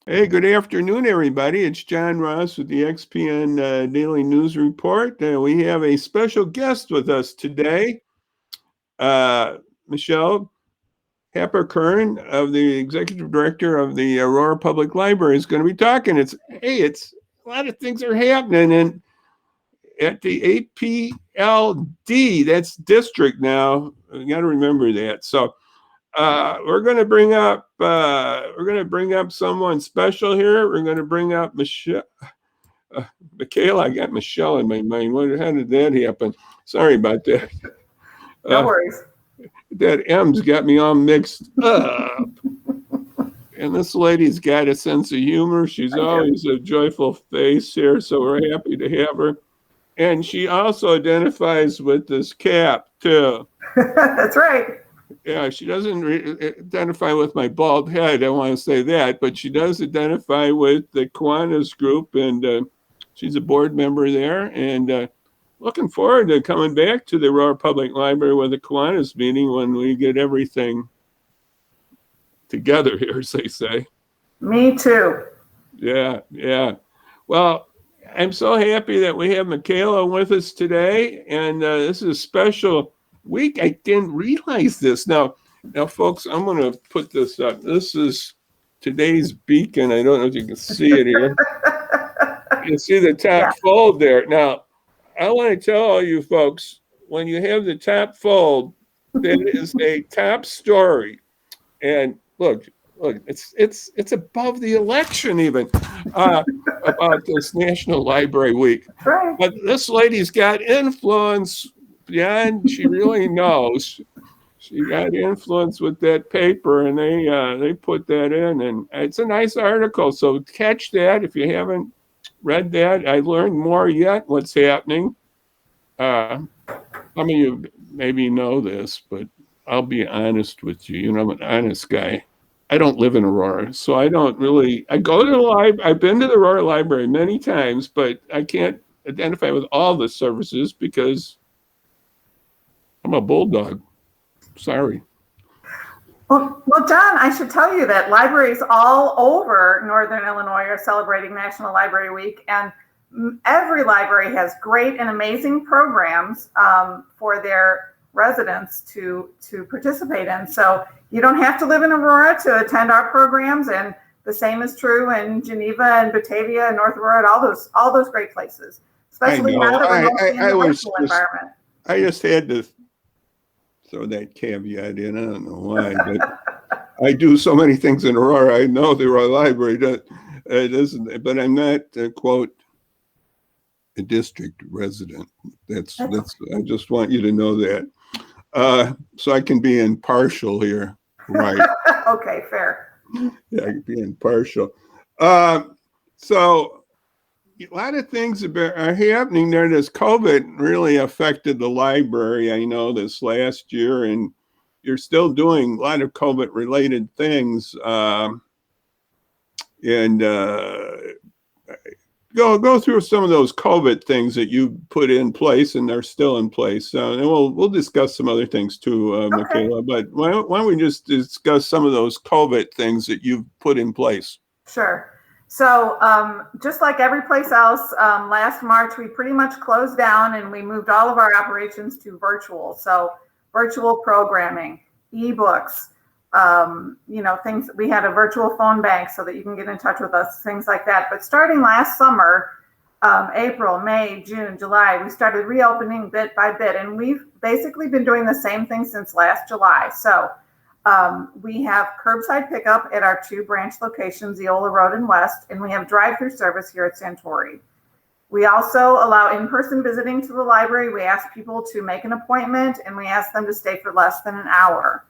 Hey, good afternoon, everybody. It's John Ross with the XPian Daily News Report. We have a special guest with us today, Michelle Haberkern, of the Executive Director of the Aurora Public Library, is going to be talking. It's a lot of things are happening, and at the APLD, that's district now. You got to remember that. So we're going to bring up someone special here. We're going to bring up Michaela. I got Michelle in my mind. How did that happen? Sorry about that. No worries. That M's got me all mixed up. And this lady's got a sense of humor. She's always a joyful face here, so we're happy to have her. And she also identifies with this cap too. That's right. Yeah, she doesn't identify with my bald head. I want to say that, but she does identify with the Kiwanis group, and she's a board member there. And looking forward to coming back to the Aurora Public Library with the Kiwanis meeting when we get everything together here, as they say. Me too. Yeah. Well, I'm so happy that we have Michaela with us today, and this is a special week. I didn't realize this. Now, folks, I'm going to put this up. This is today's beacon. I don't know if you can see it here. You can see the top fold there. Now, I want to tell all you folks, when you have the top fold, that is a top story. And look, it's above the election even about this National Library Week. Right. But this lady's got influence beyond she really knows. She got influence with that paper, and they put that in, and it's a nice article. So catch that if you haven't read that. I learned more yet what's happening. Some of you maybe know this, but I'll be honest with you. I'm an honest guy. I don't live in Aurora, so I don't really. I go to the library. I've been to the Aurora Library many times, but I can't identify with all the services because I'm a bulldog. Sorry. Well, John, I should tell you that libraries all over Northern Illinois are celebrating National Library Week, and every library has great and amazing programs for their residents to participate in. So you don't have to live in Aurora to attend our programs, and the same is true in Geneva and Batavia and North Aurora, and all those great places, especially now that we're mostly in the virtual environment. I just had to throw that caveat in. I don't know why, but I do so many things in Aurora. I know the Aurora Library doesn't, but I'm not quote a district resident. That's. I just want you to know that, so I can be impartial here. Right. Okay, fair. Yeah, I can be impartial. So a lot of things are happening there. This COVID really affected the library, I know, this last year, and you're still doing a lot of COVID-related things. Go through some of those COVID things that you put in place, and they're still in place. And we'll discuss some other things too, Okay. Michaela. But why don't we just discuss some of those COVID things that you've put in place? Sure. So just like every place else, last March, we pretty much closed down and we moved all of our operations to virtual. So virtual programming, ebooks, things. We had a virtual phone bank so that you can get in touch with us, things like that. But starting last summer, April, May, June, July, we started reopening bit by bit. And we've basically been doing the same thing since last July. So we have curbside pickup at our 2 branch locations, Eola Road and West, and we have drive-through service here at Santori. We also allow in-person visiting to the library. We ask people to make an appointment, and we ask them to stay for less than an hour.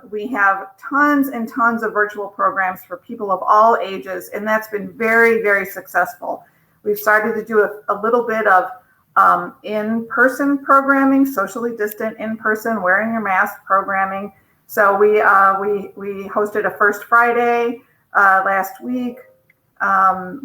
We have tons and tons of virtual programs for people of all ages, and that's been very, very successful. We've started to do a little bit of in-person programming, socially distant in-person, wearing your mask programming. So we hosted a First Friday last week.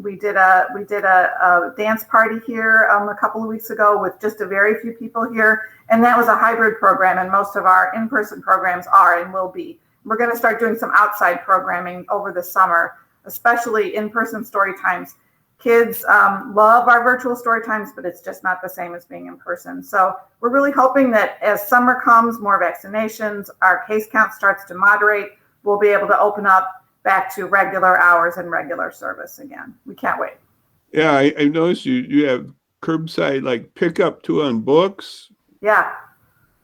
We did a dance party here a couple of weeks ago with just a very few people here, and that was a hybrid program. And most of our in-person programs are and will be. We're going to start doing some outside programming over the summer, especially in-person story times. Kids love our virtual story times, but it's just not the same as being in person. So we're really hoping that as summer comes, more vaccinations, our case count starts to moderate, we'll be able to open up back to regular hours and regular service again. We can't wait. Yeah, I noticed you have curbside like pickup too on books. Yeah.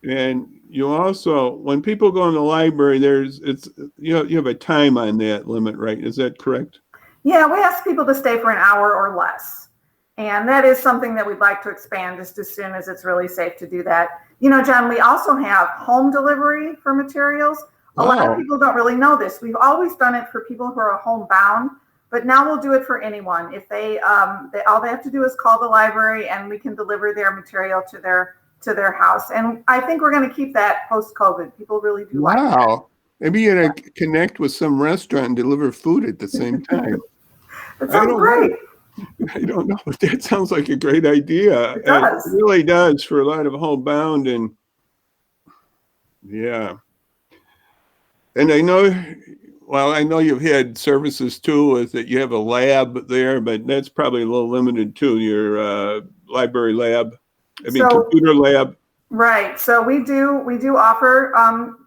And you also, when people go in the library, you have a time on that limit, right? Is that correct? Yeah, we ask people to stay for an hour or less. And that is something that we'd like to expand just as soon as it's really safe to do that. You know, John, we also have home delivery for materials. A lot of people don't really know this. We've always done it for people who are homebound, but now we'll do it for anyone. If all they have to do is call the library and we can deliver their material to their house. And I think we're going to keep that post-COVID. People really do like that. Wow. Maybe you're going to connect with some restaurant and deliver food at the same time. That sounds great. I don't know, but that sounds like a great idea. It does. It really does for a lot of homebound, and yeah. And I know you've had services too with that. You have a lab there, but that's probably a little limited to your library lab. Computer lab. Right. So we do offer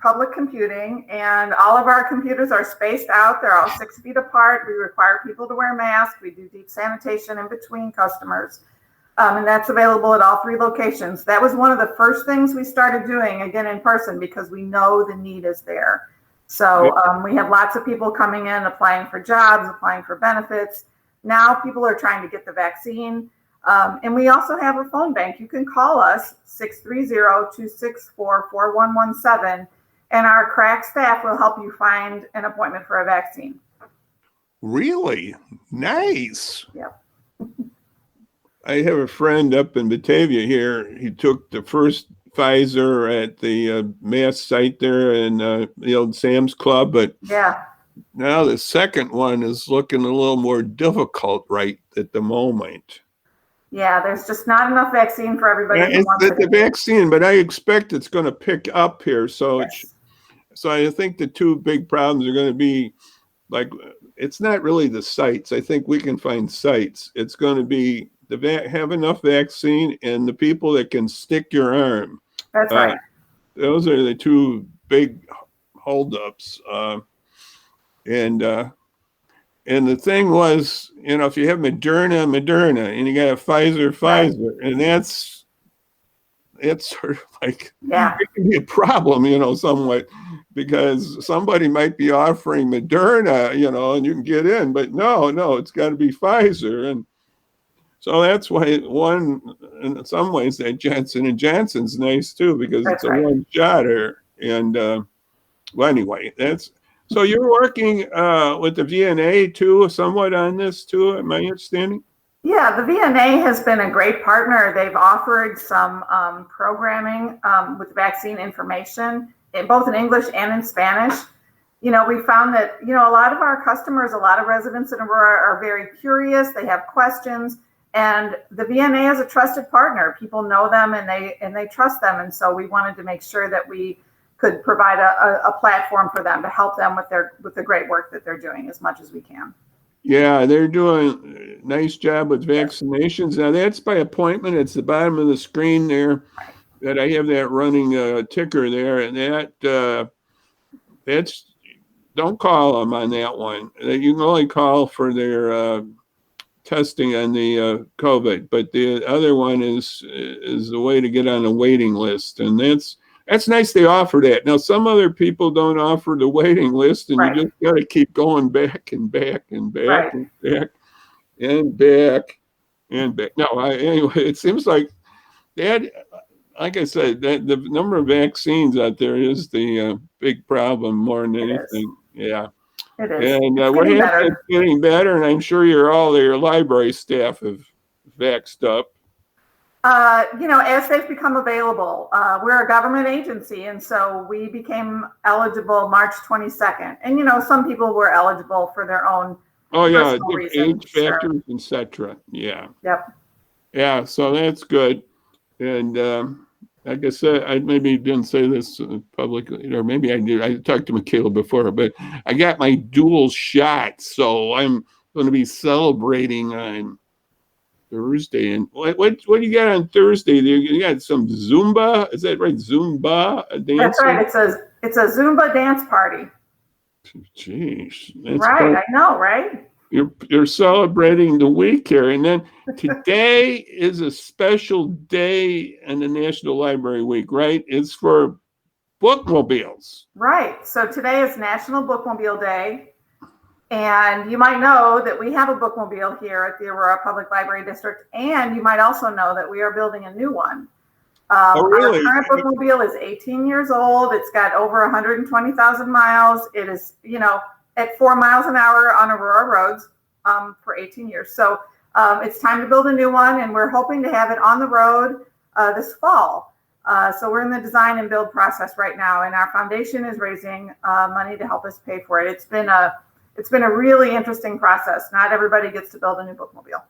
public computing, and all of our computers are spaced out. They're all 6 feet apart. We require people to wear masks. We do deep sanitation in between customers. And that's available at all 3 locations. That was one of the first things we started doing, again, in person, because we know the need is there. So we have lots of people coming in, applying for jobs, applying for benefits. Now people are trying to get the vaccine. And we also have a phone bank. You can call us 630-264-4117, and our crack staff will help you find an appointment for a vaccine. Really? Nice. Yep. I have a friend up in Batavia here. He took the first Pfizer at the Mass site there in the old Sam's Club, but yeah, now the second one is looking a little more difficult right at the moment. Yeah, there's just not enough vaccine for everybody. It's the vaccine, but I expect it's going to pick up here. So, yes. So I think the 2 big problems are going to be, like, it's not really the sites. I think we can find sites. It's going to be have enough vaccine and the people that can stick your arm. That's right. Those are the 2 big holdups. And the thing was, if you have Moderna, and you got a Pfizer, and that's sort of like, it can be a problem, somewhat, because somebody might be offering Moderna, and you can get in, but no, it's got to be Pfizer. And so that's why in some ways, that Johnson & Johnson's nice too, because it's a one-shotter. And well, anyway, so you're working with the VNA too, somewhat on this too, am I understanding? Yeah, the VNA has been a great partner. They've offered some programming with vaccine information, both in English and in Spanish. We found that, a lot of our customers, a lot of residents in Aurora are very curious. They have questions, and the VNA is a trusted partner. People know them and they trust them. And so we wanted to make sure that we could provide a platform for them to help them with the great work that they're doing as much as we can. Yeah, they're doing a nice job with vaccinations. Now that's by appointment. It's the bottom of the screen there that I have that running ticker there, and that's don't call them on that one. You can only call for their testing on the COVID, but the other one is the way to get on a waiting list, and that's nice they offer that. Now, some other people don't offer the waiting list, and you just got to keep going back and back and back and back and back and back. No, anyway, it seems like that, like I said, that the number of vaccines out there is the big problem more than anything. Yeah. It is. And we're happy it's getting better, and I'm sure your library staff have vaxxed up. As they've become available, we're a government agency, and so we became eligible March 22nd. And, some people were eligible for their own reasons, age factors, etc. Yeah. Yep. Yeah, so that's good. And like I said, I maybe didn't say this publicly, or maybe I did. I talked to Michaela before, but I got my dual shot, so I'm going to be celebrating on Thursday. And what do you got on Thursday? You got some Zumba? Is that right? Zumba dancing? That's right. It's a Zumba dance party. Jeez, that's right. I know, right? You're celebrating the week here, and then today is a special day in the National Library Week, right? It's for bookmobiles. Right. So today is National Bookmobile Day. And you might know that we have a bookmobile here at the Aurora Public Library District. And you might also know that we are building a new one. Oh, really? Our current bookmobile is 18 years old. It's got over 120,000 miles. It is, at 4 miles an hour on Aurora roads for 18 years. So it's time to build a new one, and we're hoping to have it on the road this fall. So we're in the design and build process right now, and our foundation is raising money to help us pay for it. It's been a really interesting process. Not everybody gets to build a new bookmobile.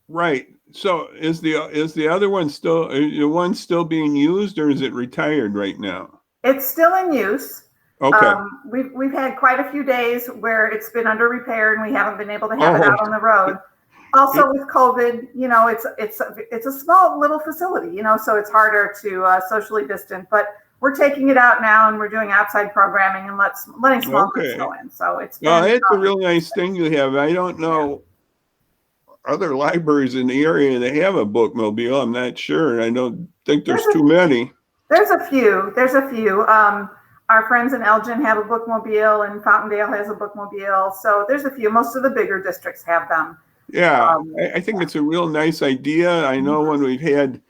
Right. So is the other one still being used, or is it retired right now? It's still in use. Okay. We've had quite a few days where it's been under repair and we haven't been able to have it out on the road. Also with COVID, it's a small little facility, so it's harder to socially distant, but we're taking it out now and we're doing outside programming and letting small groups go in. So it's a real nice thing you have. I don't know other libraries in the area that have a bookmobile. I'm not sure. I don't think there's too many. There's a few. Our friends in Elgin have a bookmobile and Fountaindale has a bookmobile. So there's a few. Most of the bigger districts have them. Yeah, I think it's a real nice idea. I know when we've had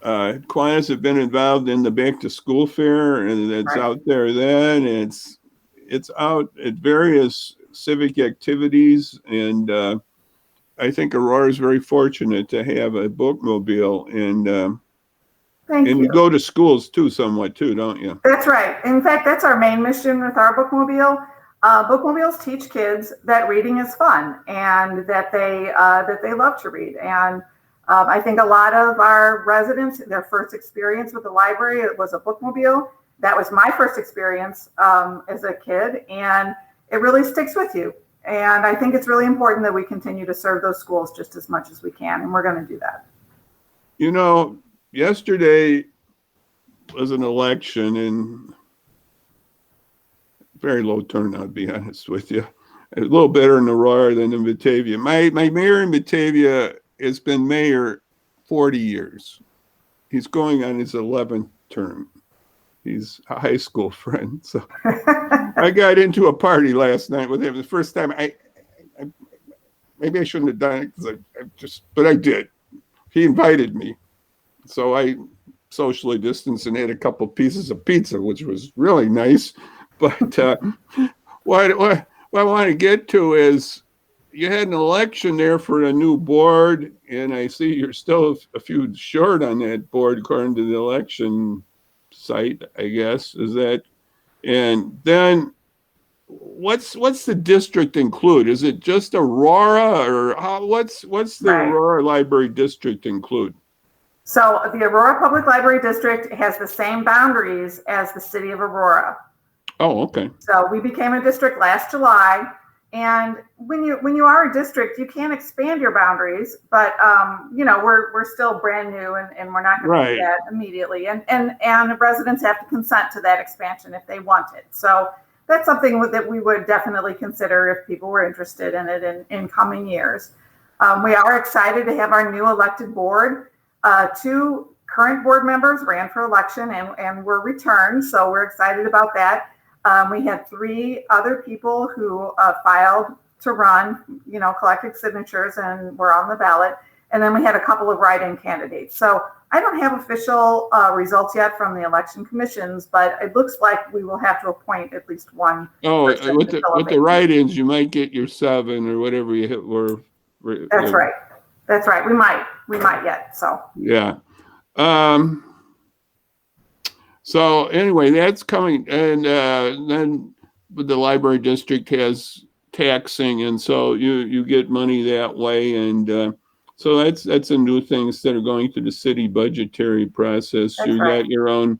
Kiwanis have been involved in the back to school fair, and it's out there then. It's out at various civic activities, and I think Aurora is very fortunate to have a bookmobile, and you go to schools too, somewhat too, don't you? That's right. In fact, that's our main mission with our bookmobile. Bookmobiles teach kids that reading is fun and that they love to read. And I think a lot of our residents, their first experience with the library, it was a bookmobile. That was my first experience as a kid, and it really sticks with you. And I think it's really important that we continue to serve those schools just as much as we can, and we're going to do that. Yesterday was an election, and very low turnout, to be honest with you. A little better in Aurora than in Batavia. My mayor in Batavia has been mayor 40 years. He's going on his 11th term. He's a high school friend. So I got into a party last night with him. The first time maybe I shouldn't have done it but I did. He invited me. So I socially distanced and ate a couple pieces of pizza, which was really nice. But what I want to get to is you had an election there for a new board, and I see you're still a few short on that board according to the election site, I guess. Is that? And then what's the district include? Is it just Aurora, or what's the Aurora Library District include? So the Aurora Public Library District has the same boundaries as the city of Aurora. Oh, okay. So we became a district last July, and when you are a district, you can expand your boundaries, but we're still brand new, and we're not going to do that immediately. And residents have to consent to that expansion if they want it. So that's something that we would definitely consider if people were interested in it in coming years. We are excited to have our new elected board. 2 current board members ran for election and were returned, so we're excited about that. We had 3 other people who filed to run, collected signatures and were on the ballot. And then we had a couple of write-in candidates. So I don't have official results yet from the election commissions, but it looks like we will have to appoint at least one. With the write-ins, you might get your 7 or whatever you hit. That's right. That's right. We might yet. So yeah. So anyway, that's coming, and then the library district has taxing, and so you get money that way. And So that's a new thing. Instead of going through the city budgetary process, That's you right. got your own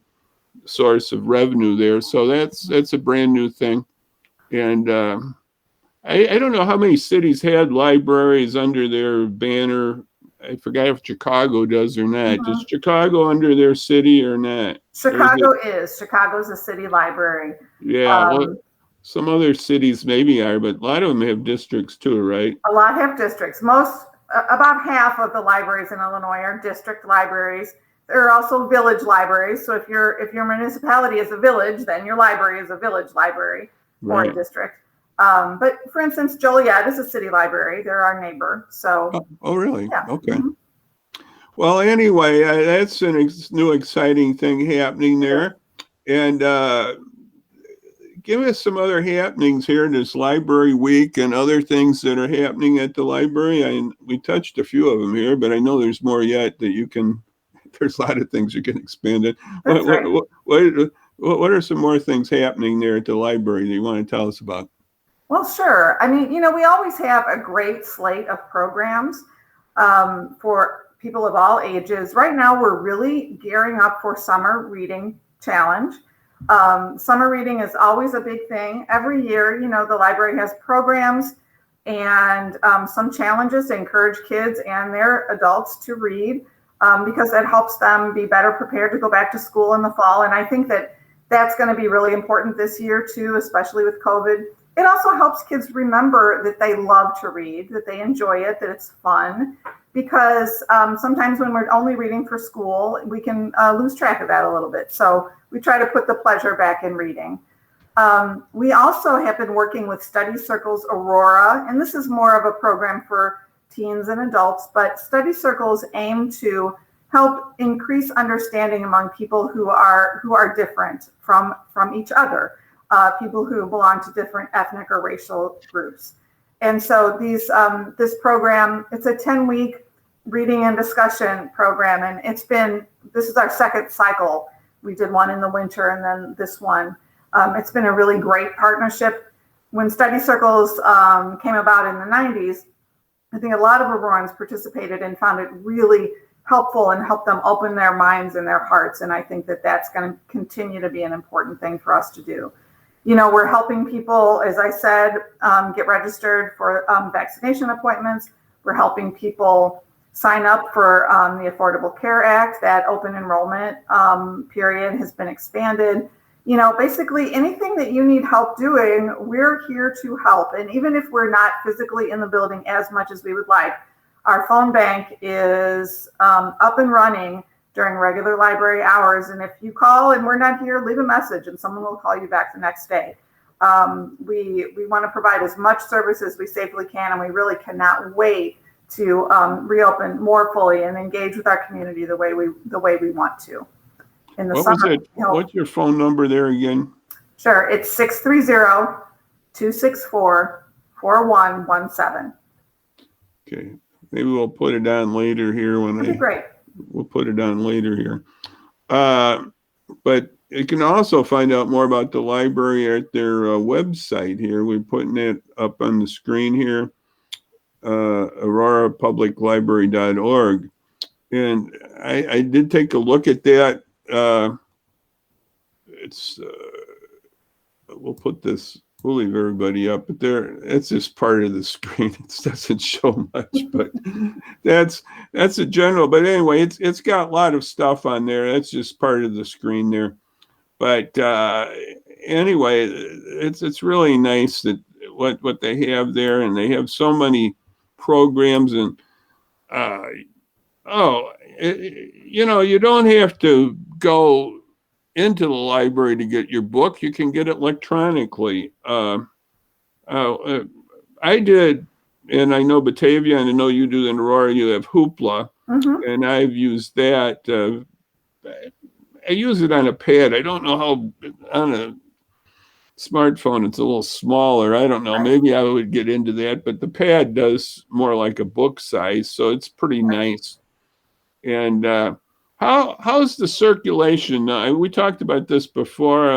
source of revenue there. So that's a brand new thing. And I don't know how many cities had libraries under their banner. I forgot if Chicago does or not. Does Chicago under their city or not? Or is it? Chicago's a city library. Yeah. Well, some other cities maybe are, but a lot of them have districts too, right? A lot have districts. About half of the libraries in Illinois are district libraries. There are also village libraries. So if your municipality is a village, then your library is a village library or a district. But for instance, Joliet is a city library. They're our neighbor. So. Oh really? Yeah. Okay. Mm-hmm. Well, anyway, that's a new exciting thing happening there. And give us some other happenings here this library week and other things that are happening at the library. We touched a few of them here, but I know there's more yet that you can, there's a lot of things you can expand it. What are some more things happening there at the library that you want to tell us about? Well, sure. I mean, we always have a great slate of programs for people of all ages. Right now, we're really gearing up for Summer Reading Challenge. Summer reading is always a big thing. Every year, the library has programs and some challenges to encourage kids and their adults to read because it helps them be better prepared to go back to school in the fall. And I think that's going to be really important this year too, especially with COVID. It also helps kids remember that they love to read, that they enjoy it, that it's fun, because sometimes when we're only reading for school, we can lose track of that a little bit. So we try to put the pleasure back in reading. We also have been working with Study Circles Aurora, and this is more of a program for teens and adults, but Study Circles aim to help increase understanding among people who are different from each other. People who belong to different ethnic or racial groups. And so this program, it's a 10-week reading and discussion program. And this is our second cycle. We did one in the winter and then this one. It's been a really great partnership. When Study Circles came about in the 90s, I think a lot of Aurorans participated and found it really helpful and helped them open their minds and their hearts. And I think that's going to continue to be an important thing for us to do. We're helping people, as I said, get registered for vaccination appointments. We're helping people sign up for the Affordable Care Act. That open enrollment period has been expanded. Basically anything that you need help doing, we're here to help. And even if we're not physically in the building as much as we would like, our phone bank is up and running during regular library hours. And if you call and we're not here, leave a message and someone will call you back the next day. We want to provide as much service as we safely can, and we really cannot wait to reopen more fully and engage with our community the way we want to. In the summer. What's your phone number there again? Sure, it's 630-264-4117. Okay, maybe we'll put it on later here That'd be great. We'll put it on later here. But you can also find out more about the library at their website here. We're putting it up on the screen here, aurorapubliclibrary.org. And I did take a look at that. We'll leave everybody up, but it's just part of the screen. It doesn't show much, but that's a general. But anyway, it's got a lot of stuff on there. That's just part of the screen there. But anyway, it's really nice that what they have there, and they have so many programs. And you don't have to go into the library to get your book. You can get it electronically. I did, and I know Batavia, and I know you do in Aurora, you have Hoopla, and I've used that. I use it on a pad. I don't know how, on a smartphone, it's a little smaller. I don't know. Maybe I would get into that, but the pad does more like a book size, so it's pretty nice. And how's the circulation? We talked about this before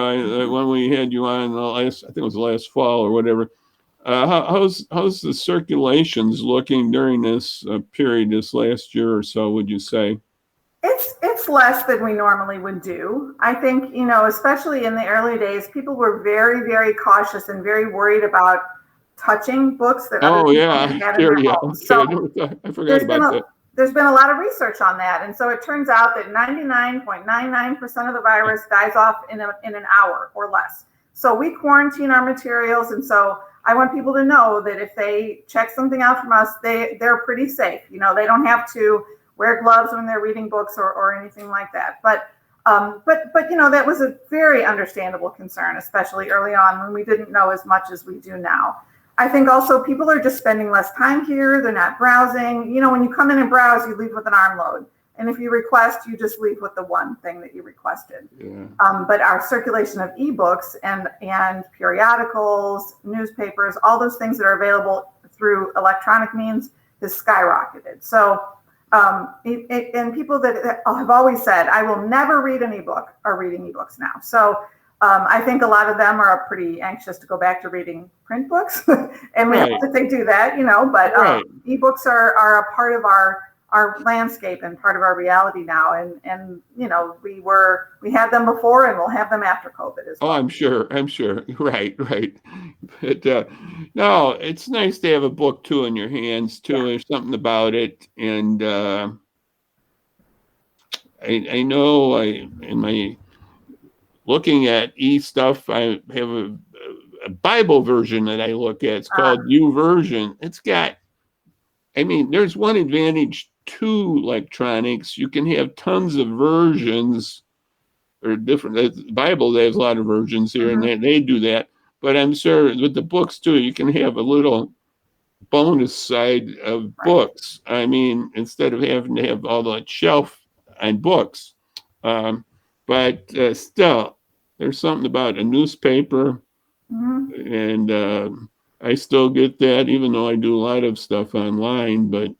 when we had you on I think it was last fall or whatever. How's the circulations looking during this period, this last year or so, would you say? It's less than we normally would do. I think, especially in the early days, people were very, very cautious and very worried about touching books that other Oh, people yeah, had had in sure, their yeah. homes. Okay, So I forgot there's been about a that. there's been a lot of research on that, and so it turns out that 99.99% of the virus dies off in an hour or less. So we quarantine our materials, and so I want people to know that if they check something out from us, they're pretty safe. They don't have to wear gloves when they're reading books or anything like that. But that was a very understandable concern, especially early on when we didn't know as much as we do now. I think also people are just spending less time here. They're not browsing. When you come in and browse, you leave with an arm load. And if you request, you just leave with the one thing that you requested. Yeah. But our circulation of ebooks and periodicals, newspapers, all those things that are available through electronic means has skyrocketed. So, and people that have always said, I will never read an ebook, are reading ebooks now. So I think a lot of them are pretty anxious to go back to reading print books. And we hope that they do that, but ebooks are a part of our landscape and part of our reality now. And we had them before and we'll have them after COVID as well. Oh, I'm sure. Right. But no, it's nice to have a book too in your hands too. Yeah. There's something about it. And I know in my looking at stuff, I have a Bible version that I look at. It's called YouVersion. It's got, there's one advantage to electronics. You can have tons of versions or different. The Bible, they have a lot of versions here, and they do that. But I'm sure with the books too, you can have a little bonus side of books. Instead of having to have all the shelf on books. But still, there's something about a newspaper, and I still get that, even though I do a lot of stuff online. But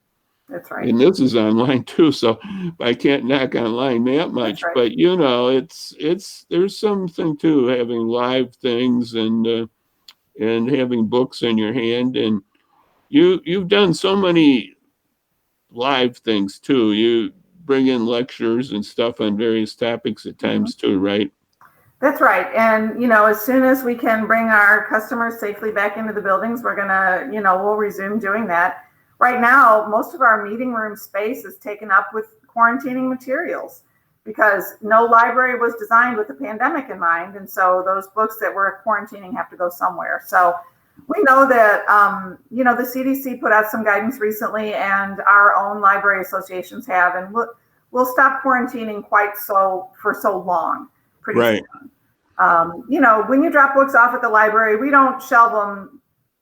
that's right. And this is online too, so I can't knock online that much. Right. But it's there's something to having live things and having books in your hand, and you've done so many live things too. You bring in lectures and stuff on various topics at times too, right? That's right. And, as soon as we can bring our customers safely back into the buildings, we're going to, we'll resume doing that. Right now, most of our meeting room space is taken up with quarantining materials because no library was designed with the pandemic in mind. And so those books that we're quarantining have to go somewhere. So we know that, the CDC put out some guidance recently and our own library associations have, and we'll stop quarantining for so long. Pretty soon. When you drop books off at the library, we don't shelve them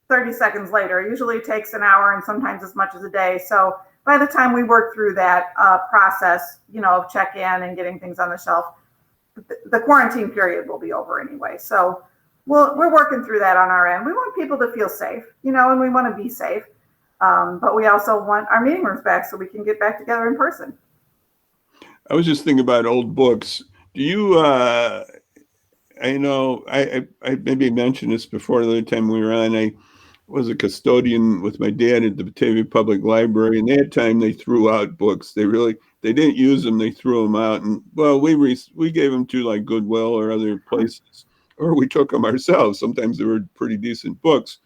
30 seconds later. It usually takes an hour and sometimes as much as a day. So by the time we work through that process, of check-in and getting things on the shelf, the quarantine period will be over anyway. So we're working through that on our end. We want people to feel safe, and we want to be safe. But we also want our meeting rooms back so we can get back together in person. I was just thinking about old books. Do you, I know I maybe mentioned this before the other time we were on. I was a custodian with my dad at the Batavia Public Library, and that time they threw out books. They didn't use them. They threw them out, and we gave them to Goodwill or other places, or we took them ourselves. Sometimes they were pretty decent books,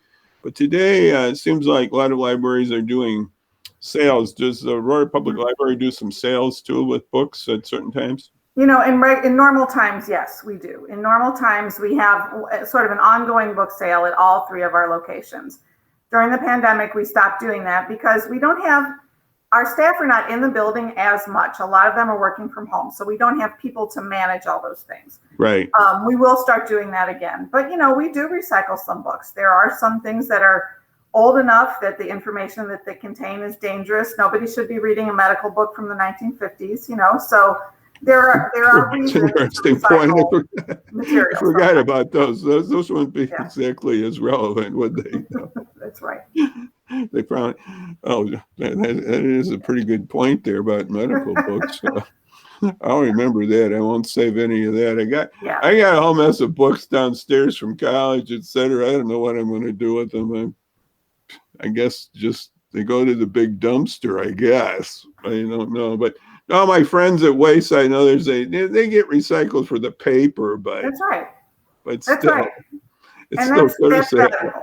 but today it seems like a lot of libraries are doing sales. Does the Aurora Public Library do some sales too with books at certain times? In normal times, yes, we do. In normal times, we have sort of an ongoing book sale at all three of our locations. During the pandemic, we stopped doing that because our staff are not in the building as much. A lot of them are working from home, so we don't have people to manage all those things. Right. We will start doing that again. But, we do recycle some books. There are some things that are old enough that the information that they contain is dangerous. Nobody should be reading a medical book from the 1950s, so there are reasons. Interesting point. I forgot about those. Those wouldn't be exactly as relevant, would they? That's right. They probably. Oh, that is a pretty good point there about medical books. I'll remember that. I won't save any of that. Yeah. I got a whole mess of books downstairs from college, etc. I don't know what I'm going to do with them. I guess just they go to the big dumpster, I guess. I don't know. But all my friends at Wayside and others, they get recycled for the paper, but That's right. but That's still, right. it's And still good to that's say. better.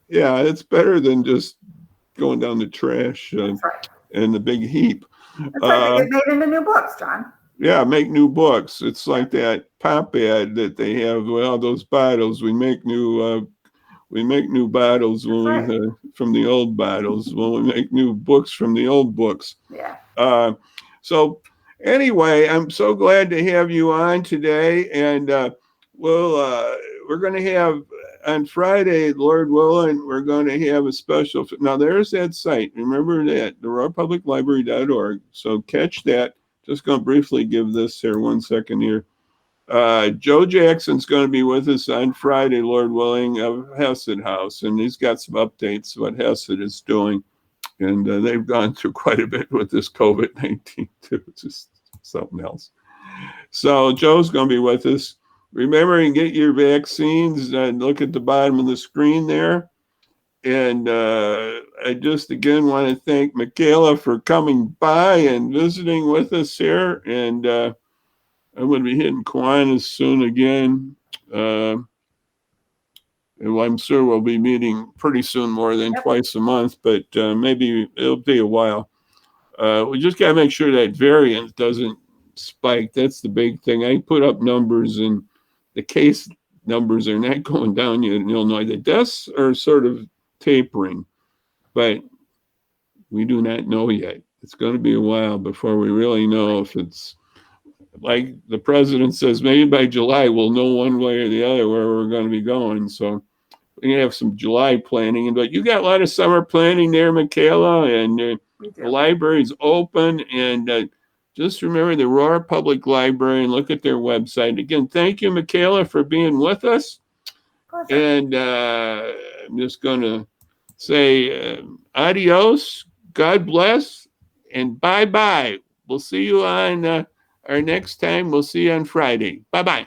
Yeah, it's better than just going down the trash That's right. and the big heap. That's right. They get made into new books, John. Yeah, make new books. It's like that pop ad that they have. Well, those bottles, we make new bottles when That's from the old bottles. When we make new books from the old books. Yeah. So anyway, I'm so glad to have you on today, and we're going to have on Friday, Lord willing, we're going to have a special. Now there's that site. Remember that, aurorapubliclibrary.org. So catch that. Just going to briefly give this here 1 second here. Joe Jackson's going to be with us on Friday, Lord willing, of Hesed House, and he's got some updates what Hesed is doing. And they've gone through quite a bit with this COVID-19 too. It's just something else. So Joe's going to be with us. Remember and get your vaccines and look at the bottom of the screen there. And I just again want to thank Michaela for coming by and visiting with us here. And I'm going to be hitting Kiwanis soon again. And I'm sure we'll be meeting pretty soon, more than twice a month, but maybe it'll be a while. We just got to make sure that variant doesn't spike. That's the big thing. I put up numbers, and the case numbers are not going down yet in Illinois. The deaths are sort of tapering, but we do not know yet. It's going to be a while before we really know if it's like the president says, maybe by July we'll know one way or the other where we're going to be going. So we're going to have some July planning. But you got a lot of summer planning there, Michaela, and the library's open. And just remember the Aurora Public Library and look at their website. Again, thank you, Michaela, for being with us. And I'm just going to say adios, God bless, and bye-bye. We'll see you on our next time. We'll see you on Friday. Bye-bye.